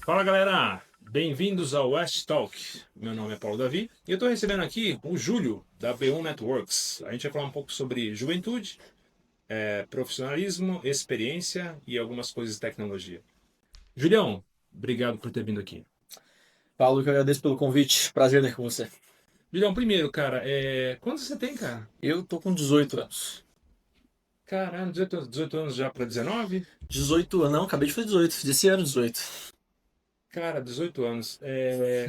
Fala galera, bem-vindos ao West Talk. Meu nome é Paulo Davi e eu estou recebendo aqui o Júlio da B1 Networks. A gente vai falar um pouco sobre juventude, profissionalismo, experiência e algumas coisas de tecnologia. Julião, obrigado por ter vindo aqui. Paulo, que eu agradeço pelo convite. Prazer estar com você. Julião, primeiro, cara, quantos você tem, cara? Eu tô com 18 anos. Caralho, 18 anos já para 19? 18 anos, não, acabei de fazer 18. Fiz esse ano 18. Cara, 18 anos.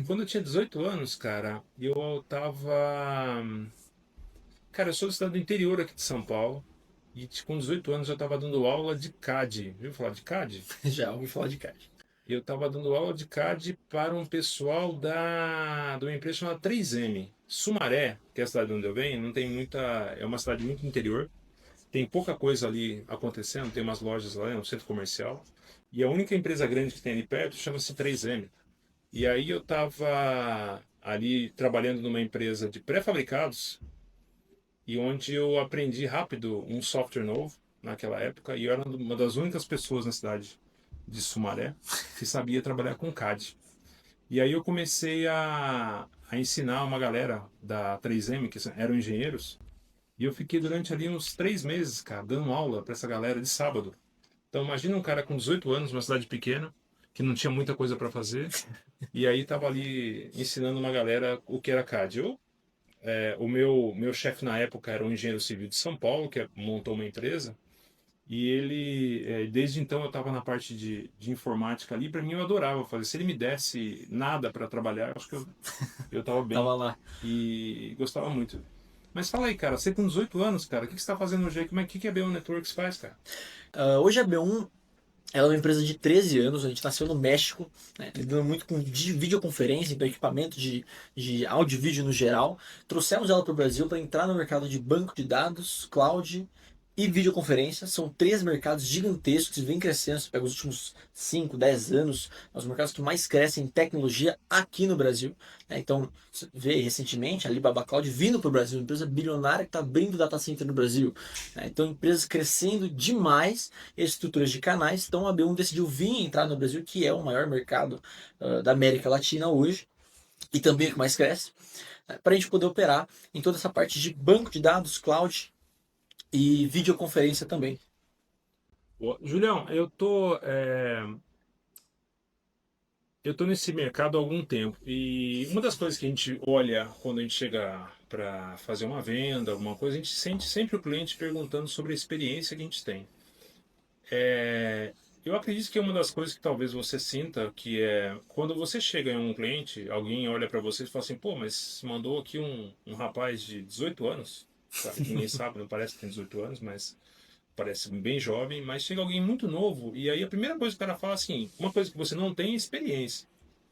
Quando eu tinha 18 anos, cara, eu tava. Cara, eu sou do estado do interior aqui de São Paulo. E com 18 anos eu estava dando aula de CAD. Viu falar de CAD? Já ouvi falar de card. Eu estava dando aula de CAD para um pessoal de uma empresa chamada 3M. Sumaré, que é a cidade onde eu venho, não tem muita. É uma cidade muito interior. Tem pouca coisa ali acontecendo. Tem umas lojas lá, é um centro comercial. E a única empresa grande que tem ali perto chama-se 3M. E aí eu estava ali trabalhando numa empresa de pré-fabricados e onde eu aprendi rápido um software novo naquela época e eu era uma das únicas pessoas na cidade de Sumaré que sabia trabalhar com CAD. E aí eu comecei a ensinar uma galera da 3M, que eram engenheiros, e eu fiquei durante ali uns 3 meses, cara, dando aula para essa galera de sábado. Então imagina um cara com 18 anos, uma cidade pequena, que não tinha muita coisa para fazer, e aí tava ali ensinando uma galera o que era CAD. O meu chefe na época era um engenheiro civil de São Paulo, que montou uma empresa, e desde então eu estava na parte de informática ali, para mim eu adorava fazer. Se ele me desse nada para trabalhar, eu acho que eu estava bem Tava lá. e gostava muito. Mas fala aí, cara, você com 18 anos, cara, o que você está fazendo hoje aí? Que a B1 Networks faz, cara? Hoje a B1 ela é uma empresa de 13 anos, a gente nasceu no México, né, lidando muito com videoconferência, então equipamento de áudio e vídeo no geral. Trouxemos ela para o Brasil para entrar no mercado de banco de dados, cloud e videoconferência. São três mercados gigantescos e vem crescendo. Você pega os últimos 5, 10 anos, os mercados que mais crescem em tecnologia aqui no Brasil. Né? Então, você vê recentemente a Alibaba Cloud vindo para o Brasil, uma empresa bilionária que está abrindo data center no Brasil. Né? Então, empresas crescendo demais, estruturas de canais. Então, a B1 decidiu vir entrar no Brasil, que é o maior mercado da América Latina hoje e também o que mais cresce, né? Para a gente poder operar em toda essa parte de banco de dados, cloud e videoconferência também. Julião, eu tô nesse mercado há algum tempo e uma das coisas que a gente olha quando a gente chega para fazer uma venda, alguma coisa, a gente sente sempre o cliente perguntando sobre a experiência que a gente tem. É, eu acredito que é uma das coisas que talvez você sinta, que é quando você chega em um cliente, alguém olha para você e fala assim, pô, mas mandou aqui um rapaz de 18 anos, claro que ninguém sabe, não parece que tem 18 anos, mas parece bem jovem, mas chega alguém muito novo e aí a primeira coisa que o cara fala assim, uma coisa que você não tem é experiência.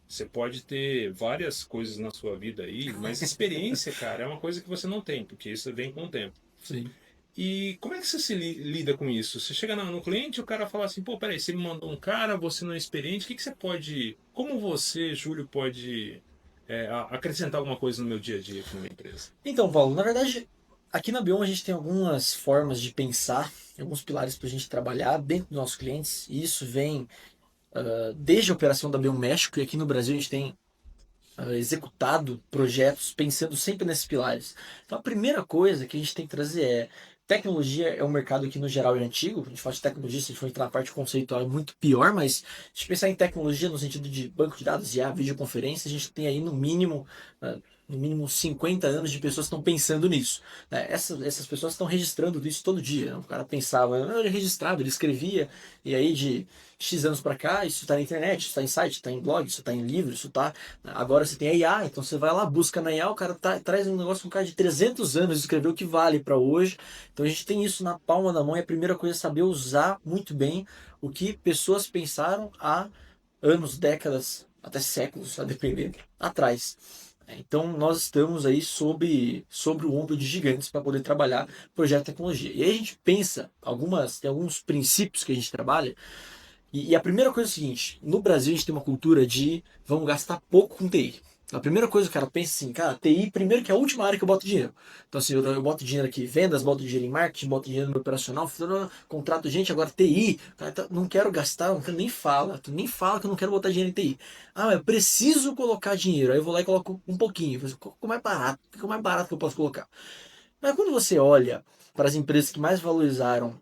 Você pode ter várias coisas na sua vida aí, mas experiência, cara, é uma coisa que você não tem, porque isso vem com o tempo. Sim. E como é que você se lida com isso? Você chega no cliente e o cara fala assim, pô, peraí, você me mandou um cara, você não é experiente, o que você pode. Como você, Júlio, pode acrescentar alguma coisa no meu dia a dia aqui na minha empresa? Então, Paulo, na verdade, aqui na Bion a gente tem algumas formas de pensar, alguns pilares para a gente trabalhar dentro dos nossos clientes, e isso vem desde a operação da Bion México, e aqui no Brasil a gente tem executado projetos pensando sempre nesses pilares. Então, a primeira coisa que a gente tem que trazer é tecnologia é um mercado que no geral é antigo. A gente fala de tecnologia, se a gente for entrar na parte conceitual é muito pior, mas se a gente pensar em tecnologia no sentido de banco de dados e a videoconferência, a gente tem aí no mínimo 50 anos de pessoas que estão pensando nisso. Né? Essas pessoas estão registrando isso todo dia. Né? O cara pensava, ele é registrado, ele escrevia, e aí de X anos para cá, isso está na internet, isso está em site, está em blog, isso está em livro, isso está. Agora você tem a IA, então você vai lá, busca na IA, o cara traz um negócio com um cara de 300 anos, escreveu o que vale para hoje. Então a gente tem isso na palma da mão e a primeira coisa é saber usar muito bem o que pessoas pensaram há anos, décadas, até séculos, a depender, atrás. Então nós estamos aí sobre o ombro de gigantes para poder trabalhar projeto de tecnologia. E aí a gente pensa, tem alguns princípios que a gente trabalha, e a primeira coisa é o seguinte: no Brasil a gente tem uma cultura de vamos gastar pouco com TI. A primeira coisa que o cara pensa assim, cara, TI, primeiro que é a última área que eu boto dinheiro. Então, assim, eu boto dinheiro aqui em vendas, boto dinheiro em marketing, boto dinheiro no meu operacional, contrato gente, agora TI, cara, não quero gastar, não quero, nem fala, tu nem fala que eu não quero botar dinheiro em TI. Ah, mas eu preciso colocar dinheiro, aí eu vou lá e coloco um pouquinho, qual é o mais barato, o que é o mais barato que eu posso colocar? Mas quando você olha para as empresas que mais valorizaram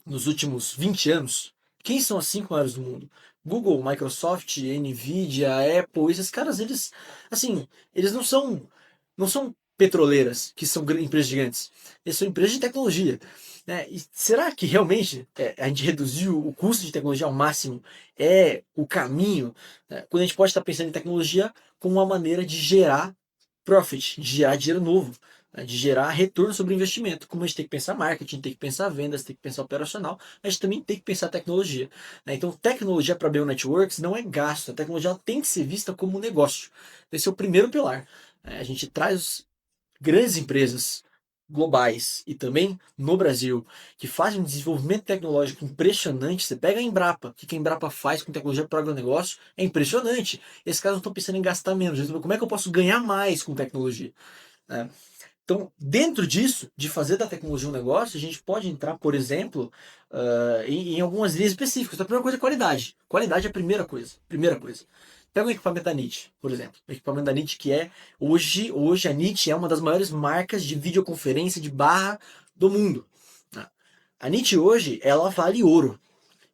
nos últimos 20 anos, quem são as 5 maiores do mundo? Google, Microsoft, Nvidia, Apple, esses caras, eles, assim, eles não são petroleiras, que são empresas gigantes. Eles são empresas de tecnologia. Né? E será que realmente a gente reduziu o custo de tecnologia ao máximo é o caminho? Né? Quando a gente pode estar pensando em tecnologia como uma maneira de gerar profit, de gerar dinheiro novo, né, de gerar retorno sobre o investimento. Como a gente tem que pensar marketing, tem que pensar vendas, tem que pensar operacional, a gente também tem que pensar tecnologia. Né? Então, tecnologia para Bell Networks não é gasto, a tecnologia tem que ser vista como um negócio. Esse é o primeiro pilar. A gente traz grandes empresas globais e também no Brasil que fazem um desenvolvimento tecnológico impressionante. Você pega a Embrapa, o que a Embrapa faz com tecnologia para agronegócio é impressionante. Esses caras não estão pensando em gastar menos, eles estão, como é que eu posso ganhar mais com tecnologia? Né? Então, dentro disso, de fazer da tecnologia um negócio, a gente pode entrar, por exemplo, em algumas linhas específicas. A primeira coisa é qualidade. Qualidade é a primeira coisa. Primeira coisa. Pega o equipamento da NIT, por exemplo. O equipamento da NIT que é, hoje a NIT é uma das maiores marcas de videoconferência de barra do mundo. Né? A NIT hoje, ela vale ouro.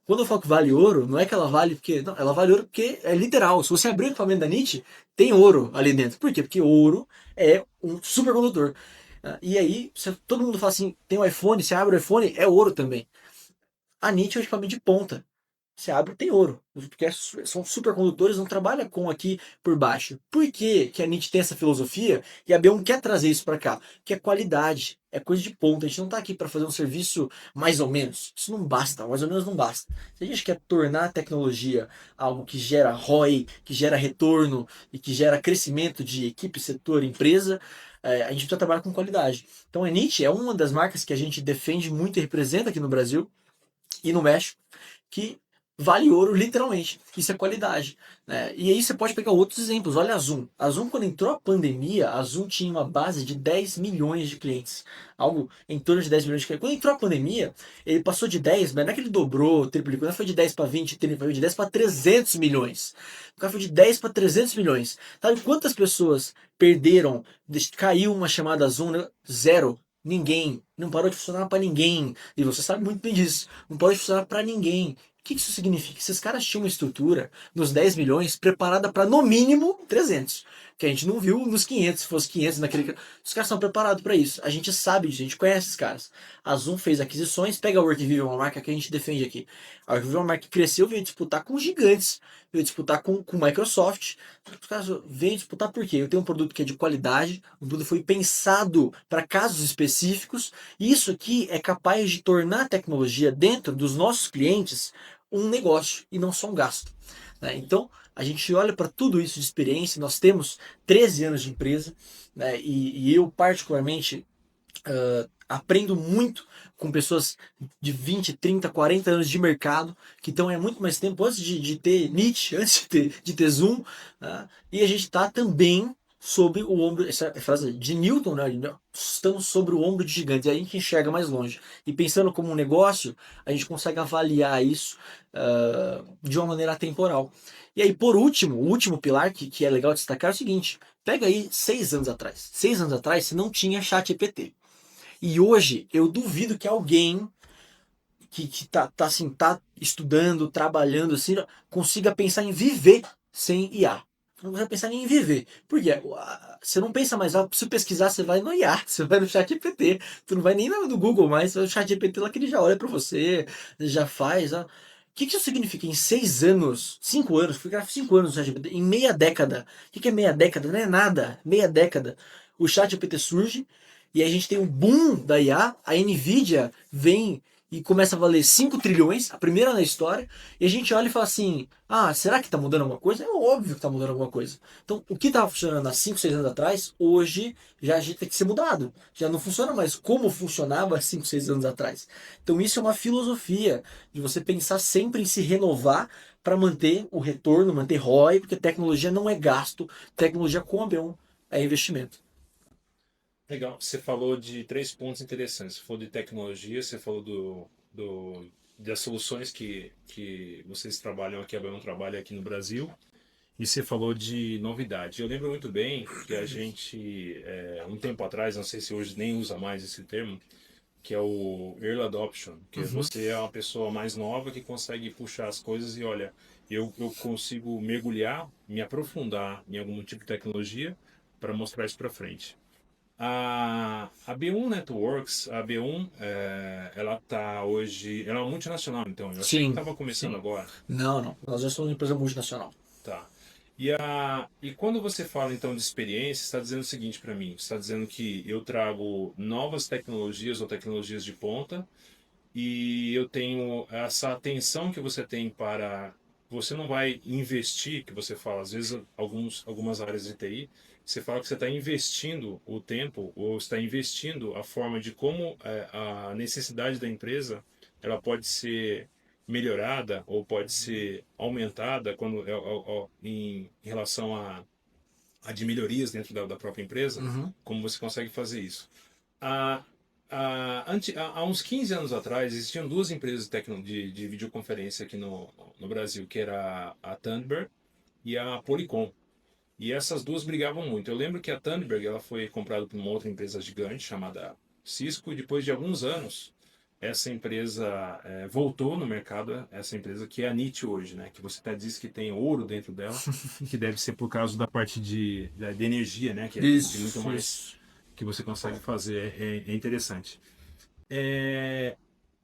Quando eu falo que vale ouro, não é que ela vale porque. Não, ela vale ouro porque é literal. Se você abrir o equipamento da NIT, tem ouro ali dentro. Por quê? Porque ouro é um supercondutor. E aí, todo mundo fala assim: tem um iPhone, você abre o iPhone, é ouro também. A NIT é um equipamento de ponta. Você abre, tem ouro. Porque são supercondutores, não trabalha com aqui por baixo. Por que a NIT tem essa filosofia e a B1 quer trazer isso para cá? Que é qualidade, é coisa de ponta. A gente não está aqui para fazer um serviço mais ou menos. Isso não basta, mais ou menos não basta. Se a gente quer tornar a tecnologia algo que gera ROI, que gera retorno e que gera crescimento de equipe, setor, empresa, a gente precisa trabalhar com qualidade. Então a NIT é uma das marcas que a gente defende muito e representa aqui no Brasil e no México, que vale ouro literalmente. Isso é qualidade. Né? E aí você pode pegar outros exemplos. Olha a Zoom. A Zoom, quando entrou a pandemia, a Zoom tinha uma base de 10 milhões de clientes. Algo em torno de 10 milhões de clientes. Quando entrou a pandemia, ele passou de 10, mas não é que ele dobrou, triplicou, não foi de 10 para 20, 30, foi de 10 para 300 milhões. O cara foi de 10 para 300 milhões. Sabe quantas pessoas perderam, caiu uma chamada Zoom? Né? Zero. Ninguém. Não parou de funcionar para ninguém. E você sabe muito bem disso. Não pode funcionar para ninguém. O que isso significa? Esses caras tinham uma estrutura nos 10 milhões preparada para no mínimo 300. Que a gente não viu nos 500, se fosse 500 naquele. Os caras estão preparados para isso. A gente sabe disso, a gente conhece esses caras. A Zoom fez aquisições, pega a Workvivo, uma marca que a gente defende aqui. A Workvivo é uma marca que cresceu, veio disputar com gigantes, veio disputar com Microsoft. Os caras veio disputar por quê? Eu tenho um produto que é de qualidade, o produto foi pensado para casos específicos, e isso aqui é capaz de tornar a tecnologia dentro dos nossos clientes um negócio e não só um gasto. Né? Então, a gente olha para tudo isso de experiência, nós temos 13 anos de empresa, né? E eu, particularmente, aprendo muito com pessoas de 20, 30, 40 anos de mercado, que estão há muito mais tempo antes de ter Nietzsche, antes de ter Zoom, né? E a gente está também sobre o ombro, essa frase de Newton, né? Estamos sobre o ombro de gigantes, e aí a gente enxerga mais longe. E pensando como um negócio, a gente consegue avaliar isso de uma maneira atemporal. E aí, por último, o último pilar que é legal destacar é o seguinte: pega aí 6 anos atrás. 6 anos atrás você não tinha chat EPT. E hoje eu duvido que alguém que assim, tá estudando, trabalhando assim, consiga pensar em viver sem IA. Não consegue pensar nem em viver. Porque você não pensa mais, se pesquisar, você vai no IA, você vai no chat GPT, tu não vai nem no Google mais, você vai no chat GPT lá que ele já olha para você, já faz. O que isso significa? Em 6 anos, 5 anos, fui gravar 5 anos no chat GPT, em meia década. O que é meia década? Não é nada. Meia década. O chat GPT surge e aí a gente tem o boom da IA, a Nvidia vem e começa a valer 5 trilhões, a primeira na história, e a gente olha e fala assim: ah, será que está mudando alguma coisa? É óbvio que está mudando alguma coisa. Então, o que estava funcionando há 5, 6 anos atrás, hoje já tem que ser mudado. Já não funciona mais como funcionava há 5, 6 anos atrás. Então, isso é uma filosofia de você pensar sempre em se renovar para manter o retorno, manter ROI, porque tecnologia não é gasto, tecnologia como é investimento. Legal. Você falou de três pontos interessantes. Você falou de tecnologia, você falou das soluções que vocês trabalham aqui, a Bel trabalha aqui no Brasil, e você falou de novidade. Eu lembro muito bem que a gente, um tempo atrás, não sei se hoje nem usa mais esse termo, que é o Early Adoption, que Uhum. você é uma pessoa mais nova que consegue puxar as coisas e olha, eu consigo mergulhar, me aprofundar em algum tipo de tecnologia para mostrar isso para frente. A B1 Networks, a B1, ela está hoje, ela é uma multinacional, então. Eu achei que Sim, estava começando sim. agora. Não, não. Nós já somos uma empresa multinacional. Tá. E quando você fala então de experiência, você está dizendo o seguinte para mim: você está dizendo que eu trago novas tecnologias ou tecnologias de ponta e eu tenho essa atenção que você tem para. Você não vai investir, que você fala, às vezes, algumas áreas de TI, você fala que você está investindo o tempo ou está investindo a forma de como a necessidade da empresa ela pode ser melhorada ou pode ser aumentada quando, em relação a de melhorias dentro da própria empresa, Uhum. como você consegue fazer isso. Há, há uns 15 anos atrás, existiam duas empresas de videoconferência aqui no Brasil, que era a Thunderbird e a Polycom. E essas duas brigavam muito. Eu lembro que a Thunderbird ela foi comprada por uma outra empresa gigante chamada Cisco, e depois de alguns anos, essa empresa voltou no mercado, essa empresa que é a NIT hoje, né? Que você até disse que tem ouro dentro dela, que deve ser por causa da parte de energia, né? Que tem muito Isso, mais isso. que você consegue fazer, é interessante. É,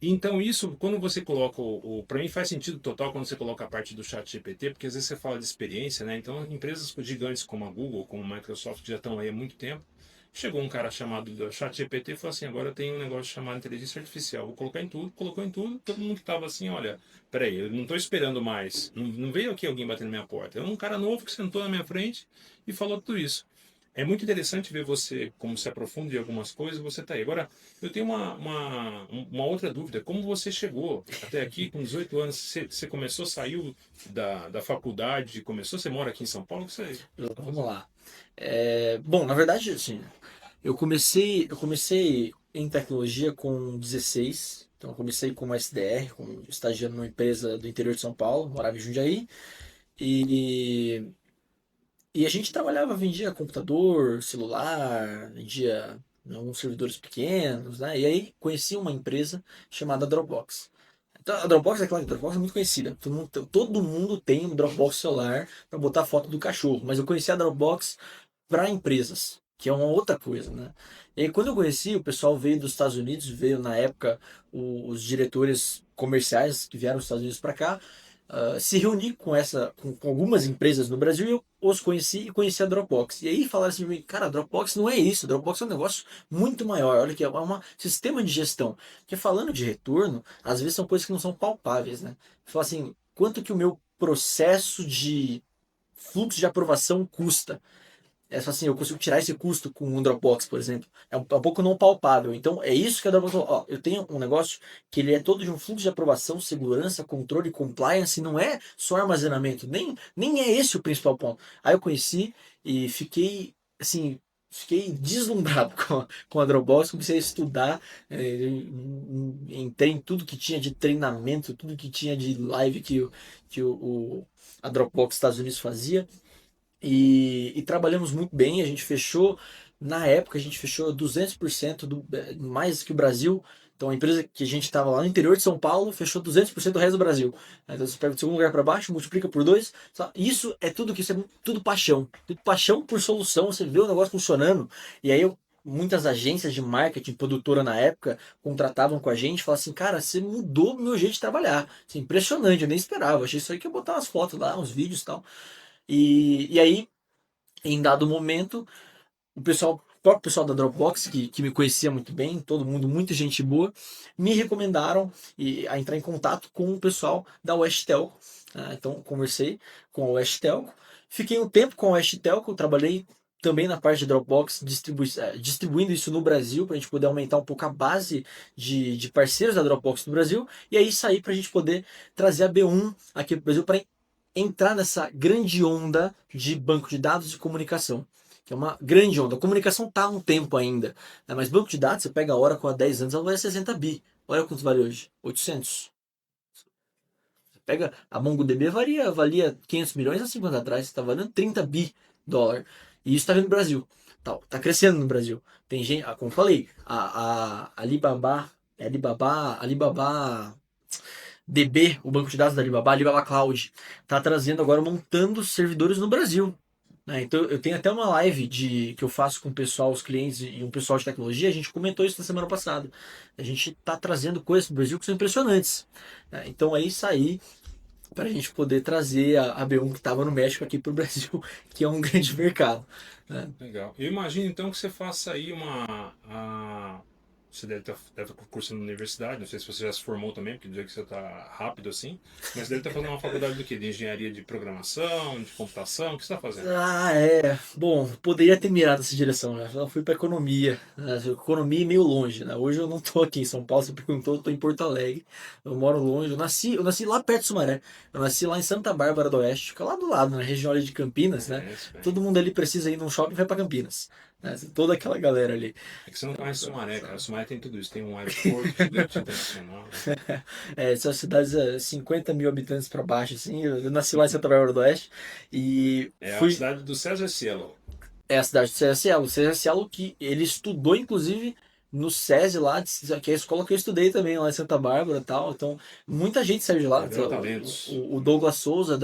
então isso, quando você coloca para mim faz sentido total quando você coloca a parte do chat GPT, porque às vezes você fala de experiência, né? Então empresas gigantes como a Google, como a Microsoft, que já estão aí há muito tempo, chegou um cara chamado do chat GPT e falou assim, agora tem um negócio chamado inteligência artificial, vou colocar em tudo, colocou em tudo, todo mundo que estava assim, olha, peraí, eu não estou esperando mais, não veio aqui alguém bater na minha porta, é um cara novo que sentou na minha frente e falou tudo isso. É muito interessante ver você, como se aprofunda em algumas coisas, você está aí. Agora, eu tenho uma outra dúvida. Como você chegou até aqui com 18 anos? Você começou, saiu da faculdade, começou, você mora aqui em São Paulo? Vamos lá. Bom, na verdade, assim, eu comecei em tecnologia com 16. Então, eu comecei como SDR, como estagiando numa empresa do interior de São Paulo, morava em Jundiaí. E, e a gente trabalhava, vendia computador, celular, vendia alguns servidores pequenos, né? E aí conheci uma empresa chamada Dropbox. Então, a Dropbox, é claro, a Dropbox é muito conhecida. Todo mundo tem um Dropbox celular para botar foto do cachorro. Mas eu conheci a Dropbox para empresas, que é uma outra coisa, né? E aí, quando eu conheci, o pessoal veio dos Estados Unidos, veio na época os diretores comerciais que vieram dos Estados Unidos para cá, se reunir com algumas empresas no Brasil e eu os conheci e conheci a Dropbox. E aí falaram assim, pra mim, cara, a Dropbox não é isso, a Dropbox é um negócio muito maior, olha que é um sistema de gestão. Porque falando de retorno, às vezes são coisas que não são palpáveis, né? Fala assim, quanto que o meu processo de fluxo de aprovação custa? É só assim, eu consigo tirar esse custo com um Dropbox, por exemplo. É um pouco não palpável. Então, é isso que a Dropbox falou. Ó, eu tenho um negócio que ele é todo de um fluxo de aprovação, segurança, controle, compliance, não é só armazenamento. Nem é esse o principal ponto. Aí eu conheci e fiquei, assim, fiquei deslumbrado com a Dropbox, comecei a estudar, entrei em tudo que tinha de treinamento, tudo que tinha de live a Dropbox Estados Unidos fazia. E trabalhamos muito bem, a gente fechou, na época a gente fechou 200% mais que o Brasil. Então a empresa que a gente estava lá no interior de São Paulo fechou 200% do resto do Brasil. Então você pega do segundo lugar para baixo, multiplica por dois. Isso é tudo que isso é tudo paixão. Tudo paixão por solução, você vê o negócio funcionando. E aí muitas agências de marketing, produtora na época, contratavam com a gente e falavam assim, cara, você mudou o meu jeito de trabalhar. Assim, impressionante, eu nem esperava. Achei isso aí que ia botar umas fotos lá, uns vídeos e tal. E aí, em dado momento, o pessoal próprio pessoal da Dropbox, que me conhecia muito bem, todo mundo, muita gente boa, me recomendaram a entrar em contato com o pessoal da West Telco. Então, conversei com a West Telco, fiquei um tempo com a West Telco, trabalhei também na parte de Dropbox, distribuindo isso no Brasil, para a gente poder aumentar um pouco a base de parceiros da Dropbox no Brasil, e aí sair para a gente poder trazer a B1 aqui para o Brasil, para entrar nessa grande onda de banco de dados e comunicação, que é uma grande onda. A comunicação está há um tempo ainda, né? Mas banco de dados, você pega a Oracle há 10 anos, ela vale 60 bi. Olha quanto vale hoje, 800. Você pega a MongoDB, valia 500 milhões há 5 anos atrás, está valendo 30 bi dólar. E isso está vindo no Brasil. Tá crescendo no Brasil. Tem gente, como eu falei, a Alibaba DB, o banco de dados da Alibaba, Alibaba Cloud, está trazendo agora, montando servidores no Brasil. Né? Então eu tenho até uma live que eu faço com o pessoal, os clientes e um pessoal de tecnologia, a gente comentou isso na semana passada. A gente está trazendo coisas para o Brasil que são impressionantes. Né? Então é isso aí para a gente poder trazer a B1 que estava no México aqui para o Brasil, que é um grande mercado. Né? Legal. Eu imagino então que você faça aí você deve estar cursando na universidade, não sei se você já se formou também, porque do jeito que você está rápido assim, mas deve estar fazendo uma faculdade do quê? De engenharia de programação, de computação, o que você está fazendo? Bom, poderia ter mirado essa direção, né? Eu fui para economia, né? Economia é meio longe, né? Hoje eu não tô aqui em São Paulo, você perguntou, eu tô em Porto Alegre, eu moro longe, eu nasci lá perto de Sumaré, eu nasci lá em Santa Bárbara do Oeste, fica lá do lado, na região ali de Campinas, né? Isso, bem. Todo mundo ali precisa ir num shopping e vai para Campinas, né? Toda aquela galera ali. É que você não conhece Sumaré, cara. Sumaré tem tudo isso. Tem um aeroporto gigante internacional. São cidades 50 mil habitantes para baixo, assim. Eu nasci lá em Santa Bárbara do Oeste e É a fui. cidade do César Cielo. É a cidade do César Cielo. O César Cielo que ele estudou, inclusive, no SESI lá, que é a escola que eu estudei também, lá em Santa Bárbara e tal. Então, muita gente saiu de lá. Revelou talentos. O Douglas Souza,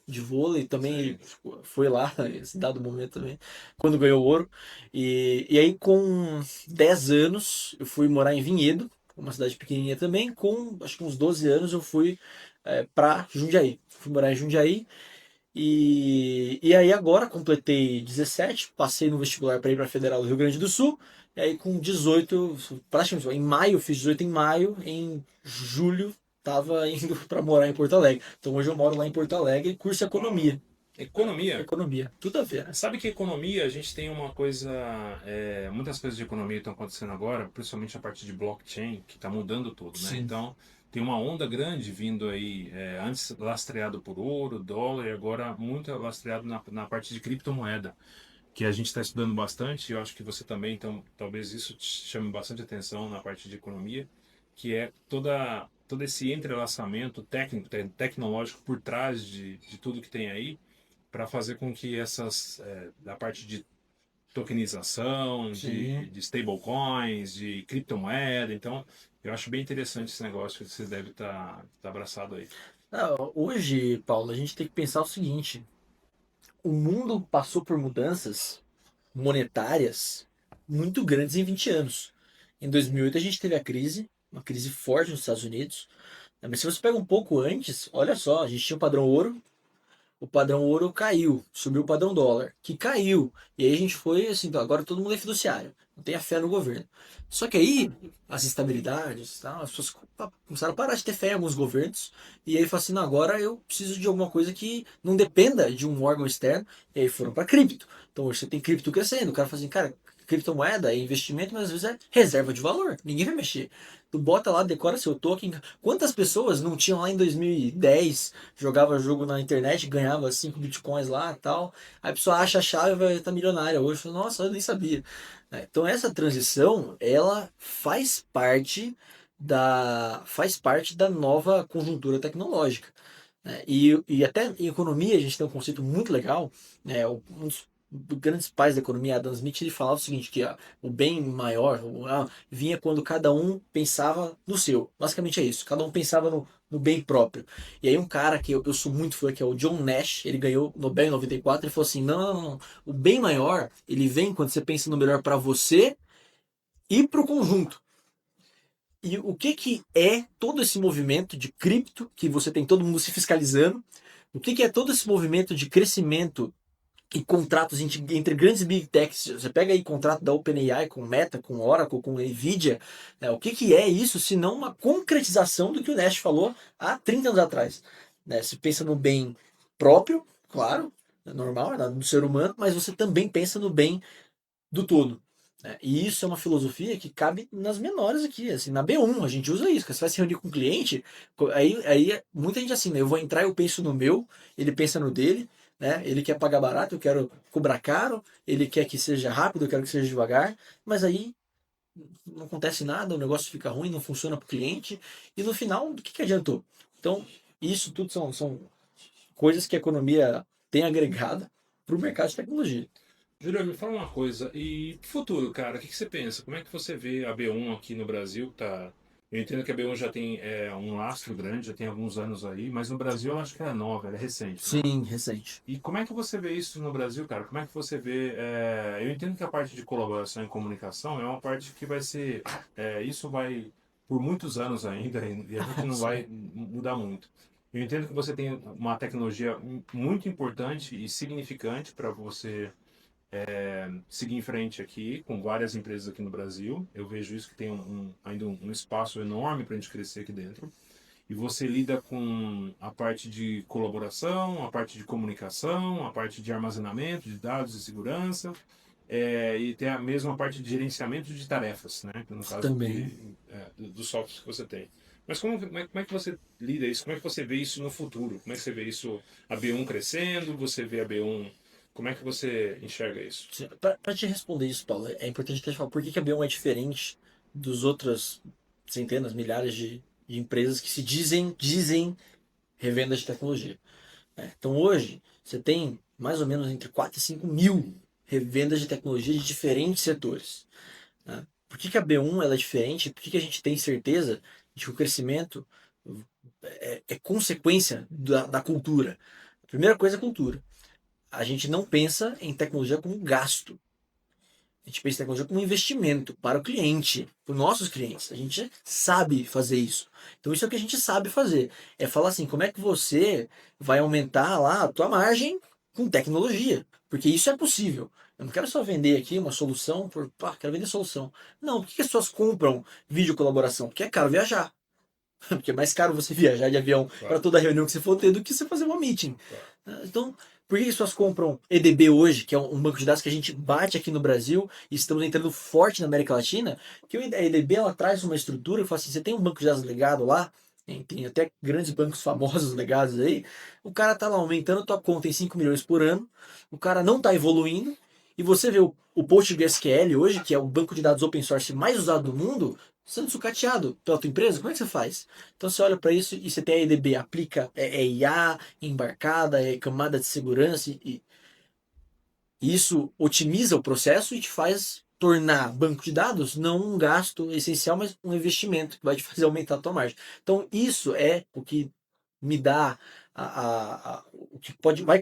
de vôlei, também Sim. foi lá, nesse dado momento também, quando ganhou ouro. E aí, com 10 anos, eu fui morar em Vinhedo, uma cidade pequenininha também. Com, acho que uns 12 anos, eu fui para Jundiaí. Fui morar em Jundiaí. E aí agora completei 17, passei no vestibular para ir para a Federal do Rio Grande do Sul. E aí com 18, praticamente em maio, fiz 18 em maio, em julho estava indo para morar em Porto Alegre. Então hoje eu moro lá em Porto Alegre, curso economia. Economia. Economia, tudo a ver, né? Sabe que economia, a gente tem uma coisa. Muitas coisas de economia estão acontecendo agora, principalmente a partir de blockchain, que está mudando tudo, né? Sim. Então, tem uma onda grande vindo aí, antes lastreado por ouro, dólar, e agora muito lastreado na parte de criptomoeda, que a gente está estudando bastante, e eu acho que você também, então talvez isso te chame bastante atenção na parte de economia, que é todo esse entrelaçamento técnico, tecnológico por trás de tudo que tem aí, para fazer com que da parte de tokenização, Sim. de stablecoins, de criptomoeda, então eu acho bem interessante esse negócio que você deve estar abraçado aí. Hoje, Paulo, a gente tem que pensar o seguinte: o mundo passou por mudanças monetárias muito grandes em 20 anos. Em 2008 a gente teve a crise, uma crise forte nos Estados Unidos. Mas se você pega um pouco antes, olha só, a gente tinha o padrão ouro caiu, subiu o padrão dólar, que caiu. E aí a gente foi assim, então agora todo mundo é fiduciário, não tem a fé no governo. Só que aí, as instabilidades, tá, as pessoas começaram a parar de ter fé em alguns governos, e aí falaram assim, não, agora eu preciso de alguma coisa que não dependa de um órgão externo, e aí foram para cripto. Então hoje você tem cripto crescendo, o cara fala assim, cara, criptomoeda é investimento, mas às vezes é reserva de valor, ninguém vai mexer. Tu bota lá, decora seu token. Quantas pessoas não tinham lá em 2010, jogava jogo na internet, ganhava 5 bitcoins lá e tal. Aí a pessoa acha a chave e vai estar milionária hoje. Fala, nossa, eu nem sabia. Então essa transição, ela faz parte da nova conjuntura tecnológica. Né? E até em economia a gente tem um conceito muito legal, né? Um dos grandes pais da economia, Adam Smith, ele falava o seguinte, que o bem maior vinha quando cada um pensava no seu. Basicamente é isso, cada um pensava no bem próprio. E aí um cara que eu sou muito fã, que é o John Nash, ele ganhou Nobel em 94, ele falou assim, não, não, não, o bem maior, ele vem quando você pensa no melhor para você e para o conjunto. E o que é todo esse movimento de cripto, que você tem todo mundo se fiscalizando, o que é todo esse movimento de crescimento e contratos entre grandes big techs. Você pega aí contrato da OpenAI com Meta, com Oracle, com Nvidia. Né? O que, que é isso se não uma concretização do que o Nash falou há 30 anos atrás? Né? Você pensa no bem próprio, claro, é normal, é do ser humano, mas você também pensa no bem do todo. Né? E isso é uma filosofia que cabe nas menores aqui, assim, na B1 a gente usa isso, você vai se reunir com o cliente, aí muita gente assim, né? Eu vou entrar, eu penso no meu, ele pensa no dele, né? Ele quer pagar barato, eu quero cobrar caro, ele quer que seja rápido, eu quero que seja devagar, mas aí não acontece nada, o negócio fica ruim, não funciona para o cliente, e no final, do que adiantou? Então, isso tudo são coisas que a economia tem agregado para o mercado de tecnologia. Júlio, me fala uma coisa, e pro futuro, cara, o que você pensa? Como é que você vê a B1 aqui no Brasil? Tá... Eu entendo que a B1 já tem um lastro grande, já tem alguns anos aí, mas no Brasil eu acho que ela é nova, ela é recente, né? Sim, recente. E como é que você vê isso no Brasil, cara? Como é que você vê? Eu entendo que a parte de colaboração e comunicação é uma parte que vai ser. Isso vai por muitos anos ainda e a gente não vai mudar muito. Eu entendo que você tem uma tecnologia muito importante e significante para você seguir em frente aqui, com várias empresas aqui no Brasil. Eu vejo isso que tem ainda um espaço enorme para a gente crescer aqui dentro. E você lida com a parte de colaboração, a parte de comunicação, a parte de armazenamento de dados e segurança, e tem a mesma parte de gerenciamento de tarefas, né? No caso Também. do software que você tem. Mas como é que você lida isso? Como é que você vê isso no futuro? Como é que você vê isso, a B1 crescendo? Você vê a B1... Como é que você enxerga isso? Para te responder isso, Paulo, é importante até falar por que a B1 é diferente dos outras centenas, milhares de empresas que se dizem revendas de tecnologia. Né? Então hoje você tem mais ou menos entre 4 e 5 mil revendas de tecnologia de diferentes setores. Né? Por que a B1 ela é diferente? Por que a gente tem certeza de que o crescimento é consequência da cultura? A primeira coisa é a cultura. A gente não pensa em tecnologia como gasto. A gente pensa em tecnologia como um investimento para o cliente, para os nossos clientes. A gente sabe fazer isso. Então isso é o que a gente sabe fazer. É falar assim, como é que você vai aumentar lá a tua margem com tecnologia? Porque isso é possível. Eu não quero só vender aqui uma solução por, pá, quero vender solução. Não, por que as pessoas compram vídeo colaboração? Porque é caro viajar. Porque é mais caro você viajar de avião para Claro, toda reunião que você for ter do que você fazer uma meeting. claro. Então, por que as pessoas compram EDB hoje, que é um banco de dados que a gente bate aqui no Brasil e estamos entrando forte na América Latina? Que a EDB ela traz uma estrutura e fala assim: você tem um banco de dados legado lá, tem até grandes bancos famosos legados aí, o cara tá lá aumentando a tua conta em 5 milhões por ano, o cara não tá evoluindo, e você vê o PostgreSQL hoje, que é o banco de dados open source mais usado do mundo, sendo sucateado pela tua empresa, como é que você faz? Então você olha para isso e você tem a EDB, aplica, IA embarcada, é camada de segurança e isso otimiza o processo e te faz tornar banco de dados não um gasto essencial, mas um investimento que vai te fazer aumentar a tua margem. Então isso é o que me dá o que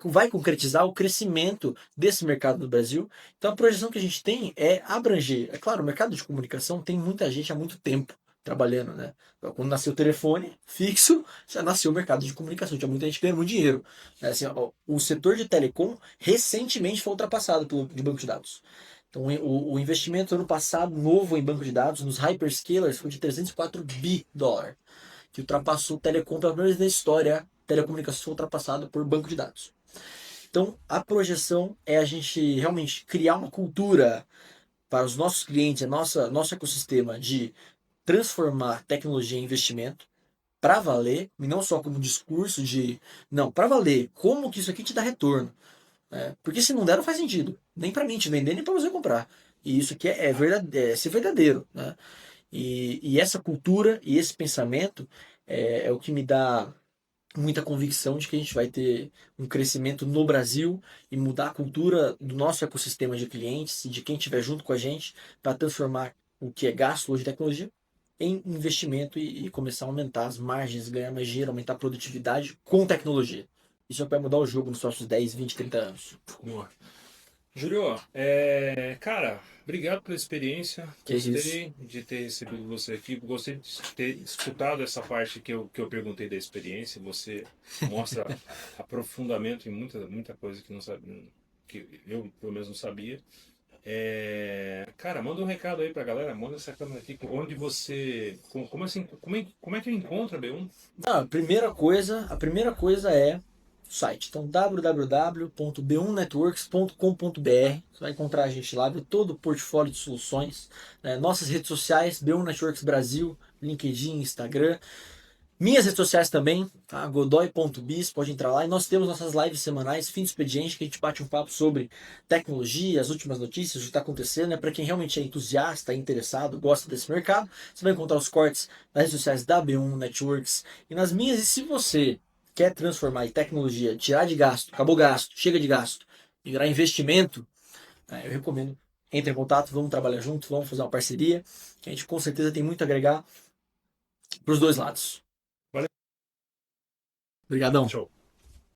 vai concretizar o crescimento desse mercado no Brasil. Então a projeção que a gente tem é abranger. É claro, o mercado de comunicação tem muita gente há muito tempo trabalhando, né? Quando nasceu o telefone fixo, já nasceu o mercado de comunicação. Tinha muita gente ganhando muito dinheiro. Né? Assim, ó, o setor de telecom recentemente foi ultrapassado de banco de dados. Então, o investimento ano passado novo em banco de dados nos hyperscalers foi de 304 bi dólar, que ultrapassou o telecom pela primeira vez na história. Telecomunicação foi ultrapassado por banco de dados. Então, a projeção é a gente realmente criar uma cultura para os nossos clientes, nosso ecossistema de transformar tecnologia em investimento para valer, e não só como discurso de, não, para valer, como que isso aqui te dá retorno. Né? Porque se não der, não faz sentido. Nem para mim te vender, nem para você comprar. E isso aqui é ser verdadeiro. Né? E essa cultura e esse pensamento é o que me dá muita convicção de que a gente vai ter um crescimento no Brasil e mudar a cultura do nosso ecossistema de clientes e de quem estiver junto com a gente para transformar o que é gasto hoje de tecnologia em investimento e começar a aumentar as margens, ganhar mais dinheiro, aumentar a produtividade com tecnologia. Isso é o que vai mudar o jogo nos próximos 10, 20, 30 anos. Boa. Júlio, cara, obrigado pela experiência. Que é isso. Gostei de ter recebido você aqui. Gostei de ter escutado essa parte que eu perguntei da experiência. Você mostra aprofundamento em muita coisa que não sabe, que eu pelo menos não sabia. Cara, manda um recado aí pra galera, manda essa câmera aqui, onde você. Como assim? Como é que encontra B1? Não, a primeira coisa é o site. Então, www.b1networks.com.br. Você vai encontrar a gente lá, ver todo o portfólio de soluções. Né? Nossas redes sociais, B1 Networks Brasil, LinkedIn, Instagram. Minhas redes sociais também, tá? Godoy.biz, pode entrar lá. E nós temos nossas lives semanais, fim de expediente, que a gente bate um papo sobre tecnologia, as últimas notícias, o que está acontecendo. Né? Para quem realmente é entusiasta, é interessado, gosta desse mercado, você vai encontrar os cortes nas redes sociais da B1 Networks e nas minhas. E se você quer transformar em tecnologia, tirar de gasto, acabou gasto, chega de gasto, e virar investimento, né? Eu recomendo. Entre em contato, vamos trabalhar junto, vamos fazer uma parceria, que a gente com certeza tem muito a agregar para os dois lados. Valeu, Obrigadão. show.